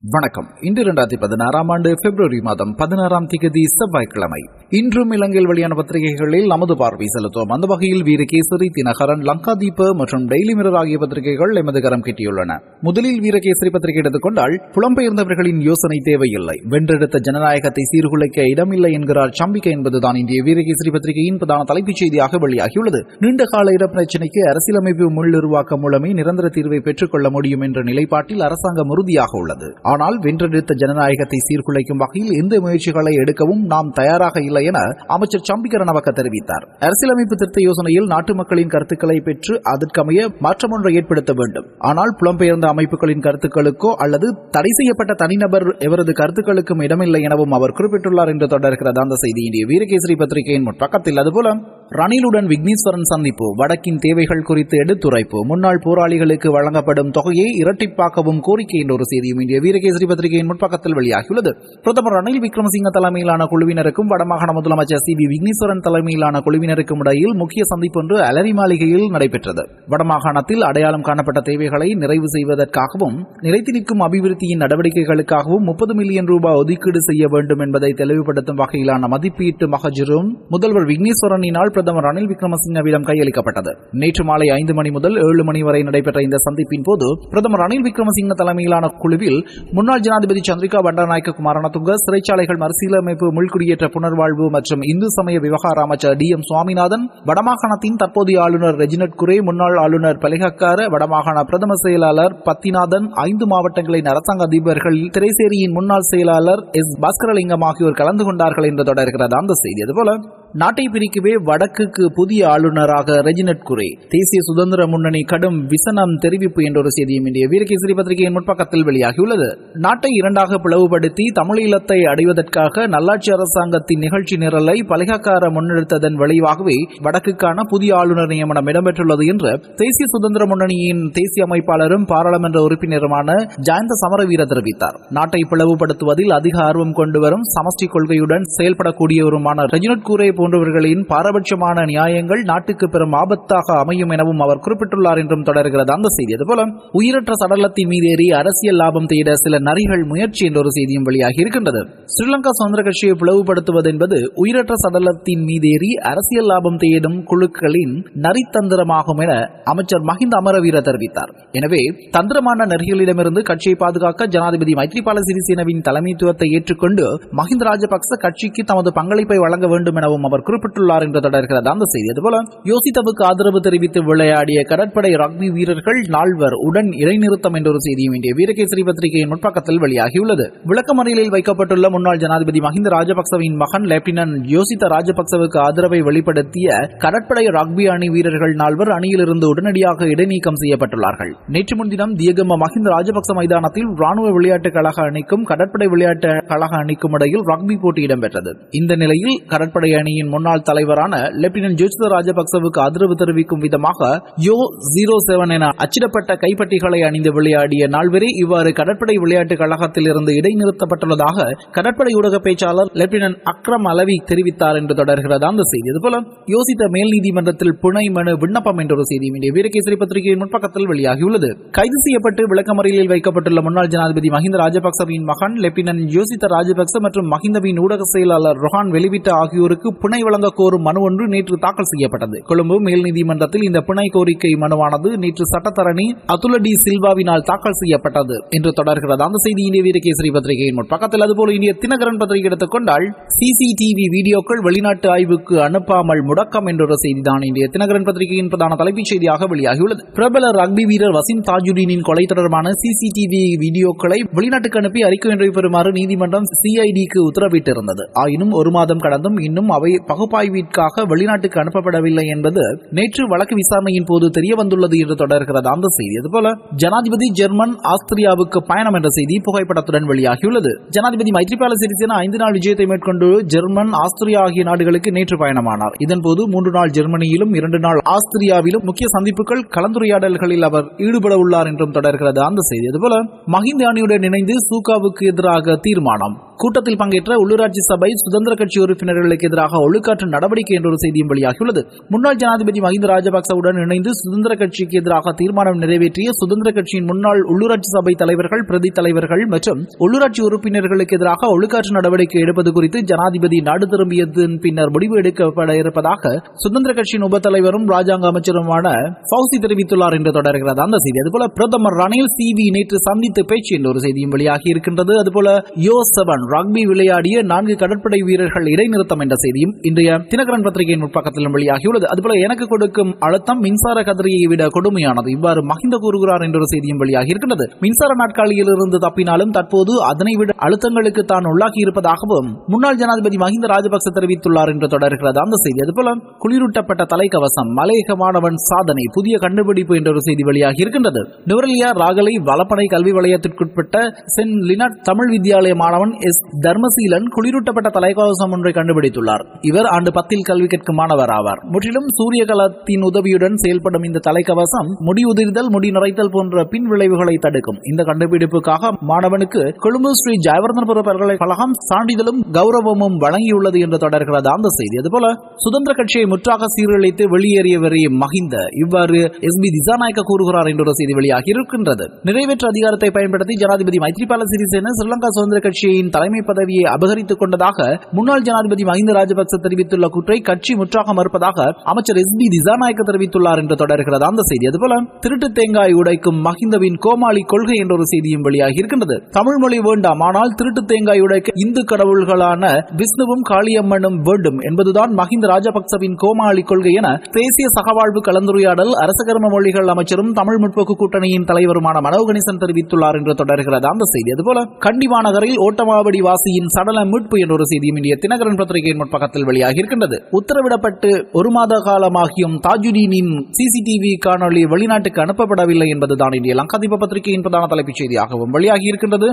வணக்கம். இன்று 2016 ஆண்டு பிப்ரவரி மாதம் 16ஆம் தேதி செவ்வாய்க்கிழமை. இன்றும் இலங்கையில் வெளியான பத்திரிகைகளில் நமது பார்வை செலுத்துவோம். அந்த வகையில் வீரகேசரி, தினகரன், லங்காதீப மற்றும் டெய்லி மிரர் ஆகிய பத்திரிகைகள் எமது கரம் கிட்டியுள்ளன. முதலில் வீரகேசரி பத்திரிகை எடுத்துக்கொண்டால், புலம்பெயர்ந்தவர்களின் யோசனை தேவையில்லை, வென்றெடுத்த ஜனநாயகத்தை சீர்குலைக்க இடமில்லை என்கிறார் சம்பிக்க என்பதுதான் இந்திய வீரகேசரி பத்திரிகையின் பிரதான தலைப்புச் செய்தியாக வெளியாகியுள்ளது. நீண்டகால இடப்பிரச்சினைக்கு அரசியலமைப்பு முள்ளுருவாக்கம் மூலமே நிரந்தர தீர்வை பெற்றுக் கொள்ள முடியும் என்ற நிலைப்பாட்டில் அரசாங்கம் உறுதியாக உள்ளது. ஆனால் வென்றெடுத்த ஜனநாயகத்தை சீர்குலைக்கும் வகையில் எந்த முயற்சிகளை எடுக்கவும் நாம் தயாராக இல்லை என அமைச்சர் சம்பிக்க ரணவக்க தெரிவித்தார். அரசியலமைப்பு திருத்த யோசனையில் நாட்டு மக்களின் கருத்துக்களை பெற்று அதற்கமைய மாற்றம் ஒன்றை ஏற்படுத்த வேண்டும். ஆனால் புலம்பெயர்ந்த அமைப்புகளின் கருத்துக்களுக்கோ அல்லது தடை செய்யப்பட்ட தனிநபர் எவரது கருத்துக்களுக்கும் இடமில்லை எனவும் அவர் குறிப்பிட்டுள்ளார் என்று தொடர்கிறது அந்த செய்தி இந்திய வீரகேசரி பத்திரிகையின் முற்பக்கத்தில். அதுபோல ரணிலுடன் விக்னேஸ்வரன் சந்திப்பு, வடக்கின் தேவைகள் குறித்து எடுத்துரைப்பு, முன்னாள் போராளிகளுக்கு வழங்கப்படும் தொகையை இரட்டிப்பாக்கவும் கோரிக்கை என்ற ஒரு செய்தியும் இந்திய வீரகேசரி பத்திரிகையின் முற்பக்கத்தில் வெளியாகியுள்ளது. பிரதமர் ரணில் விக்ரமசிங்க தலைமையிலான குழுவினருக்கும் வடமாகாண முதலமைச்சர் சி வி விக்னேஸ்வரன் தலைமையிலான குழுவினருக்கும் இடையில் முக்கிய சந்திப்பு ஒன்று அலரி மாளிகையில் நடைபெற்றது. வடமாகாணத்தில் அடையாளம் காணப்பட்ட தேவைகளை நிறைவு செய்வதற்காகவும் நிலைத்து நிற்கும் அபிவிருத்தியின் நடவடிக்கைகளுக்காகவும் 30 மில்லியன் ரூபாய் ஒதுக்கீடு செய்ய வேண்டும் என்பதை தெளிவுபடுத்தும் வகையிலான மதிப்பீட்டு மகஜரும் முதல்வர் விக்னேஸ்வரனினால் பிரதமர் ரணில் விக்ரமசிங்கவிடம் கையளிக்கப்பட்டது. நேற்று மாலை 5 மணி முதல் 7 மணி வரை நடைபெற்ற இந்த சந்திப்பின் போது பிரதமர் ரணில் விக்ரமசிங்க தலைமையிலான குழுவில் முன்னாள் ஜனாதிபதி சந்திரிகா பண்டாரநாயக்க குமாரநதுங்க, சிறைச்சாலைகள் மறுசீரமைப்பு, முள்குடியேற்ற புனர்வாழ்வு மற்றும் இந்து சமய விவகார அமைச்சர் DM சுவாமிநாதன், வடமாகாணத்தின் தற்போதைய ஆளுநர் ரெஜினட் குரே, முன்னாள் ஆளுநர் பலிகக்கார, வடமாகாண பிரதம செயலாளர் பத்திநாதன், 5 மாவட்டங்களின் அரசாங்க அதிபர்கள், திரைசேரியின் முன்னாள் செயலாளர் எஸ் பாஸ்கரலிங்கம் ஆகியோர் கலந்து கொண்டார்கள் என்று தொடர்கிறது அந்த செய்தி. அதுபோல நாட்டை பிரிக்கவே வடக்குக்கு புதிய ஆளுநராக ரெஜினட் குரே, தேசிய சுதந்திர முன்னணி கடும் விசனம் தெரிவிப்பு என்ற ஒரு செய்தியும் இந்திய வீரகேசரி பத்திரிகையின் முற்பக்கத்தில் வெளியாகியுள்ளது. நாட்டை இரண்டாக பிளவுபடுத்தி தமிழீழத்தை அடைவதற்காக நல்லாட்சி அரசாங்கத்தின் நிகழ்ச்சி நிரலை பலிகக்கார முன்னெடுத்ததன் விளைவாகவே வடக்குக்கான புதிய ஆளுநர் நியமனம் இடம்பெற்றுள்ளது என்று தேசிய சுதந்திர முன்னணியின் தேசிய அமைப்பாளரும் பாராளுமன்ற உறுப்பினருமான ஜயந்த சமரவீர தெரிவித்தார். நாட்டை பிளவுபடுத்துவதில் அதிக ஆர்வம் கொண்டுவரும் சமஷ்டி கொள்கையுடன் செயல்படக்கூடியவருமான ரெஜினட் குரே போன்றவர்களின் பாரபட்சமான நியாயங்கள் நாட்டுக்கு பெரும் ஆபத்தாக அமையும் எனவும் அவர் குறிப்பிட்டுள்ளார் என்றும் தொடர்கிறது அந்த செய்தி. அதுபோல உயிரற்ற சடலத்தின் மீதேறி அரசியல் லாபம் தேட சில நரிகள் முயற்சி என்ற ஒரு செய்தியும் வெளியாகி இருக்கின்றது. ஸ்ரீலங்கா சுதந்திர கட்சியை பிளவுபடுத்துவது என்பது உயிரற்ற சடலத்தின் மீதேறி அரசியல் லாபம் தேடும் குழுக்களின் நரித்தந்திரமாகும் என அமைச்சர் மஹிந்த அமரவீர தெரிவித்தார். எனவே தந்திரமான நரிகளிடமிருந்து கட்சியை பாதுகாக்க ஜனாதிபதி மைத்ரிபால சிறிசேனவின் தலைமைத்துவத்தை ஏற்றுக்கொண்டு மஹிந்த ராஜபக்ச கட்சிக்கு தமது பங்களிப்பை வழங்க வேண்டும் எனவும் அவர் குறிப்பிட்டுள்ளார் என்று தொடர்கிறது அந்த செய்தி. அதுபோல யோசித்தவுக்கு ஆதரவு தெரிவித்து விளையாடிய கடற்படை ரக்பி வீரர்கள் 4 உடன் இடைநிறுத்தம் என்ற ஒரு செய்தியும் இந்திய வீரகேசரி பத்திரிகையின் முற்பக்கத்தில் வெளியாகியுள்ளது. விளக்கமறியலில் வைக்கப்பட்டுள்ள முன்னாள் ஜனாதிபதி மஹிந்த ராஜபக்சவின் மகன் லெப்டினன்ட் யோசித்த ராஜபக்சவுக்கு ஆதரவை வெளிப்படுத்திய கடற்படை ரக்பி அணி வீரர்கள் 4 அணியிலிருந்து உடனடியாக இடைநீக்கம் செய்யப்பட்டுள்ளார்கள். நேற்று முன்தினம் தியகம மஹிந்த ராஜபக்ச மைதானத்தில் ராணுவ விளையாட்டுக் கழக அணிக்கும் கடற்படை விளையாட்டு கழக அணிக்கும் இடையில் ரக்பி போட்டி இடம்பெற்றது. இந்த நிலையில் கடற்படை அணியின் முன்னாள் தலைவரான லெப்டினன்ட் ஜோசித ராஜபக்சவுக்கு ஆதரவு தெரிவிக்கும் விதமாக YO07 என அச்சிடப்பட்ட கைப்பட்டிகளை அணிந்து விளையாடிய 4 இவ்வாறு கடற்படை விளையாட்டு கழகத்தில் இருந்து இடைநிறுத்தப்பட்டுள்ளதாக கடற்படை ஊடக பேச்சாளர் லெப்டினன்ட் அக்ரம் அலவி தெரிவித்தார் என்று தொடர்கிறது அந்த செய்தி. அதுபோல யோசித்த மேல் நீதிமன்றத்தில் புனை மனு விண்ணப்பம் என்ற ஒரு செய்தி இந்திய வீரகேசரி பத்திரிகையின் முற்பக்கத்தில் வெளியாகியுள்ளது. கைது செய்யப்பட்டு விளக்கமறியலில் வைக்கப்பட்டுள்ள முன்னாள் ஜனாதிபதி மஹிந்த ராஜபக்சவின் மகன் லெப்டினன்ட் யோசித்த ராஜபக்ச மற்றும் மஹிந்தவின் ஊடக செயலாளர் ரொஹான் வெளிவிட்ட ஆகியோருக்கு பிணை வழங்க கோரும் மனு ஒன்று நேற்று தாக்கல் செய்யப்பட்டது. கொழும்பு மேல் நீதிமன்றத்தில் இந்த பிணை கோரிக்கை மனுவானது நேற்று சட்டத்தரணி அதுல டி சில்வாவினால் தாக்கல் செய்யப்பட்டது என்று தொடர்கிறது அந்த செய்தி இந்திய வீரகேசரி பத்திரிகையின் முற்பக்கத்தில். அதுபோல இந்திய தினகரன் பத்திரிகை எடுத்துக்கொண்டால் சிசிடிவி வீடியோக்கள் வெளிநாட்டு ஆய்வுக்கு அனுப்பாமல் முடக்கம் என்ற ஒரு செய்திதான் இந்திய தினகரன் பத்திரிகையின் பிரதான தலைப்புச் செய்தியாக வெளியாகியுள்ளது. பிரபல ரக்பி வீரர் வசிம் தாஜுடீனின் கொலை தொடர்பான சிசிடிவி வீடியோக்களை வெளிநாட்டுக்கு அனுப்பி அறிக்கை ஒன்றை பெறுமாறு நீதிமன்றம் CIDக்கு உத்தரவிட்டிருந்தது. ஆயினும் 1 மாதம் கடந்தும் இன்னும் அவை பகுப்பாய்விற்காக வெளிநாட்டுக்கு அனுப்பப்படவில்லை என்பது நேற்று வழக்கு விசாரணையின் போது தெரிய வந்துள்ளது என்று தொடர்கிறது அந்த செய்தி. அதுபோல ஜனாதிபதி ஜெர்மன் ஆஸ்திரியாவுக்கு பயணம் என்ற செய்தி புகைப்படத்துடன் வெளியாகியுள்ளது. ஜனாதிபதி மைத்ரிபால சிறிசேன 5 நாள் விஜயத்தை மேற்கொண்டு ஜெர்மன், ஆஸ்திரியா ஆகிய நாடுகளுக்கு நேற்று பயணமானார். இதன்போது 3 நாள் ஜெர்மனியிலும் 2 நாள் ஆஸ்திரியாவிலும் முக்கிய சந்திப்புகள், கலந்துரையாடல்களில் அவர் ஈடுபட உள்ளார் என்றும் தொடர்கிறது அந்த செய்தி. அதுபோல மஹிந்த அணியுடன் இணைந்து சூகாவுக்கு எதிராக தீர்மானம். கூட்டத்தில் பங்கேற்ற உள்ளூராட்சி சபை சுதந்திர கட்சி உறுப்பினர்களுக்கு எதிராக ஒழுக்காற்று நடவடிக்கை என்ற ஒரு செய்தியும் வெளியாகியுள்ளது. முன்னாள் ஜனாதிபதி மஹிந்த ராஜபக்சவுடன் இணைந்து சுதந்திர கட்சிக்கு எதிராக தீர்மானம் நிறைவேற்றிய சுதந்திர கட்சியின் முன்னாள் உள்ளூராட்சி சபை தலைவர்கள், பிரதி தலைவர்கள் மற்றும் உள்ளூராட்சி உறுப்பினர்களுக்கு எதிராக ஒழுக்காற்று நடவடிக்கை எடுப்பது குறித்து ஜனாதிபதி நாடு திரும்பியதன் பின்னர் முடிவு எடுக்கப்பட இருப்பதாக சுதந்திர கட்சியின் உப தலைவரும் ராஜாங்க அமைச்சருமான ஃபௌசி தெரிவித்துள்ளார் என்று தொடர்கிறது அந்த செய்தி. அதுபோல பிரதமர் ரணில் சிவி நேற்று சந்தித்து பேச்சு என்ற ஒரு செய்தியும் வெளியாகி இருக்கின்றது. அதுபோல யோ7 ரக்பி விளையாடிய 4 கடற்படை வீரர்கள் இடைநிறுத்தம் என்ற செய்தியும் இன்றைய தினகரன் பத்திரிகையின் முற்பக்கத்திலும் வெளியாகியுள்ளது. அதுபோல எனக்கு கொடுக்கும் அழுத்தம் மின்சார கதிரையை விட கொடுமையானது, இவ்வாறு மஹிந்த கூறுகிறார் என்ற ஒரு செய்தியும் வெளியாகி இருக்கின்றது. மின்சார நாட்காலியில் இருந்து தப்பினாலும் தற்போது அதனை விட அழுத்தங்களுக்கு தான் உள்ளாகி இருப்பதாகவும் முன்னாள் ஜனாதிபதி மஹிந்த ராஜபக்ச தெரிவித்துள்ளார் என்று தொடர்கிறது அந்த செய்தி. அதுபோல குளிரூட்டப்பட்ட தலைக்கவசம் மலையக மாணவன் சாதனை, புதிய கண்டுபிடிப்பு என்ற ஒரு செய்தி வெளியாகி இருக்கின்றது. நுவரெலியா ராகலை வலப்பனை கல்வி வலயத்திற்குட்பட்ட சென்ட் லினட் தமிழ் வித்யாலய மாணவன் எஸ் தர்மசீலன் குளிரூட்டப்பட்ட தலைக்கவசம் ஒன்றை கண்டுபிடித்துள்ளார். இவர் ஆண்டு 10 கல்வி கற்கும் மாணவர் ஆவார். முற்றிலும் சூரிய கலத்தின் உதவியுடன் செயல்படும் இந்த தலைக்கவசம் முடி உதிர்தல், முடி நரைத்தல் போன்ற பின் விளைவுகளை தடுக்கும். இந்த கண்டுபிடிப்புக்காக மாணவனுக்கு கொழும்பு ஸ்ரீ ஜெயவர்தனபுர பல்கலைக்கழகம் சான்றிதழும் கௌரவமும் வழங்கியுள்ளது என்று தொடர்கிறது அந்த செய்தி. அதுபோல சுதந்திர கட்சியை முற்றாக சீரழித்து வெளியேறியவரே மஹிந்த, இவ்வாறு எஸ்பி திசாநாயக்க கூறுகிறார் என்ற ஒரு செய்தி வெளியாகி இருக்கின்றது. நிறைவேற்று அதிகாரத்தை பயன்படுத்தி ஜனாதிபதி மைத்ரிபால சிறிசேன ஸ்ரீலங்கா சுதந்திர கட்சியின் தலைமை பதவியை அபகரித்துக் கொண்டதாக முன்னாள் ஜனாதிபதி மஹிந்த ராஜபக்ச தெரிவித்துள்ள கூற்றை கட்சி முற்றாக மறுப்பதாக அமைச்சர் எஸ்பி திசாநாயக்க தெரிவித்துள்ளார் என்று தொடர்கிறது அந்த செய்தி. அதுபோல திருட்டு தேங்காய் உடைக்கும் மஹிந்தவின் கோமாளி கொள்கை என்ற ஒரு செய்தியும் வெளியாகி இருக்கின்றது. தமிழ் மொழி வேண்டாம், ஆனால் திருட்டு தேங்காய் உடைக்க இந்து கடவுள்களான விஷ்ணுவும் காளியம்மனும் வேண்டும் என்பதுதான் மஹிந்த ராஜபக்சவின் கோமாளி கொள்கை என தேசிய சகவாழ்வு கலந்துரையாடல் அரசகர்ம மொழிகள் அமைச்சரும் தமிழ் முற்போக்கு கூட்டணியின் தலைவருமான மனோ கணேசன் தெரிவித்துள்ளார் என்று தொடர்கிறது அந்த செய்தி. அதுபோல கண்டி மாநகரில் ஓட்டமாவடி வாசியின் சடல மீட்பு என்ற ஒரு செய்தியும் இந்திய தினகரன் பத்திரிகையின் முற்பக்கத்தில் வெளியாகி இருக்கின்றது. உத்தரவிடப்பட்டு 1 மாத காலமாகியும் தாஜுதீனின் சிசிடிவி காணொலி வெளிநாட்டுக்கு அனுப்பப்படவில்லை என்பதுதான் இந்திய லங்காதீப பத்திரிகையின் பிரதான தலைப்புச் செய்தியாகவும் வெளியாகி இருக்கின்றது.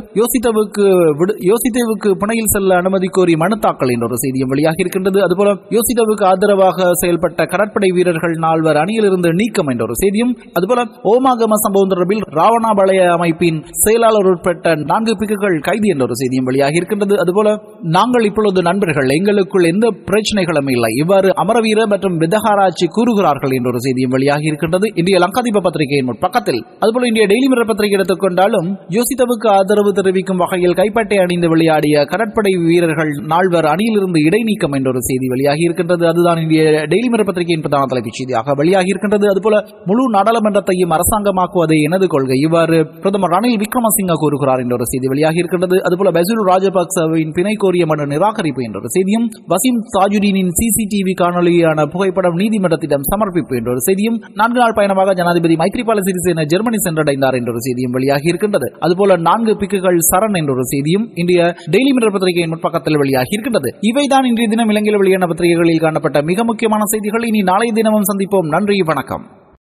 யோசித்தேவுக்கு பிணையில் செல்ல அனுமதி கோரி மனு தாக்கல் என்ற ஒரு செய்தியும் வெளியாகி இருக்கின்றது. அதுபோல யோசித்தேவுக்கு ஆதரவாக செயல்பட்ட கடற்படை வீரர்கள் 4 அணியிலிருந்து நீக்கம் என்ற ஒரு செய்தியும், அதுபோல ஓமாகம சம்பவம் தொடர்பில் ராவணாபலய அமைப்பின் செயலாளர் உட்பட்ட 4 பிக்குகள் கைது என்ற ஒரு செய்தியும் வெளியாகி இருக்கின்றது. அதுபோல நாங்கள் இப்பொழுது நண்பர்கள், எங்களுக்குள் எந்த பிரச்சனைகளும் இல்லை, இவ்வாறு அமரவீர மற்றும் விதகாராட்சி கூறுகிறார்கள் என்ற ஒரு செய்தியும் வெளியாகி இருக்கின்றது இந்திய லங்காதீப பத்திரிகையின் பக்கத்தில். அதுபோல இந்திய டெய்லி மிரர் பத்திரிகை எடுத்துக்கொண்டாலும் யோசித்தவுக்கு ஆதரவு தெரிவிக்கும் வகையில் கைப்பட்டை அணிந்து விளையாடிய கடற்படை வீரர்கள் 4 அணியிலிருந்து இடைநீக்கம் என்ற ஒரு செய்தி வெளியாகி இருக்கின்றது. அதுதான் இந்திய டெய்லி மிரர் பத்திரிகையின் பிரதான தலைப்புச் செய்தியாக வெளியாகி இருக்கின்றது. அதுபோல முழு நாடாளுமன்றத்தையும் அரசாங்கமாக்குவதே எனது கொள்கை, இவ்வாறு பிரதமர் ரணில் விக்ரமசிங்க கூறுகிறார் என்ற ஒரு செய்தி வெளியாகி இருக்கின்றது. அதுபோல பசில் ராஜபக்சவின் பிணை கோரிய மனு நிராகரிப்பு என்ற ஒரு செய்தியும், வசீம் தாஜுதீனின் சிசிடிவி காணொலியான புகைப்படம் நீதிமன்றத்திடம் சமர்ப்பிப்பு என்ற ஒரு செய்தியும், 4 நாள் பயணமாக ஜனாதிபதி மைத்ரிபால சிறிசேன ஜெர்மனி சென்றடைந்தார் என்ற ஒரு செய்தியும் வெளியாகி இருக்கின்றது. அதுபோல 4 பிக்குகள் சரண் என்ற ஒரு செய்தியும் இந்திய டெய்லி மிரர் பத்திரிகையின் முற்பக்கத்தில் வெளியாகி இருக்கின்றது. இவைதான் இன்றைய தினம் இலங்கையில் வெளியான பத்திரிகைகளில் காணப்பட்ட மிக முக்கியமான செய்திகள். இனி நாளைய தினமும் சந்திப்போம். நன்றி, வணக்கம்.